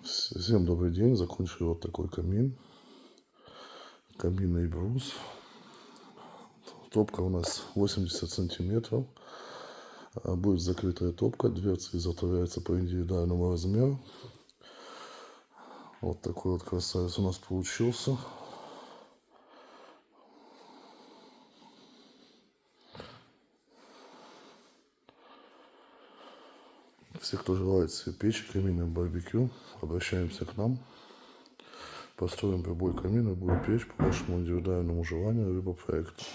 Всем добрый день. Закончили вот такой камин. Каминный брус. Топка у нас 80 сантиметров. Будет закрытая топка. Дверцы изготовляются по индивидуальному размеру. Вот такой вот красавец у нас получился. Все, кто желает себе печь каминное барбекю, обращаемся к нам. Построим любой камин и будем печь по вашему индивидуальному желанию либо проекту.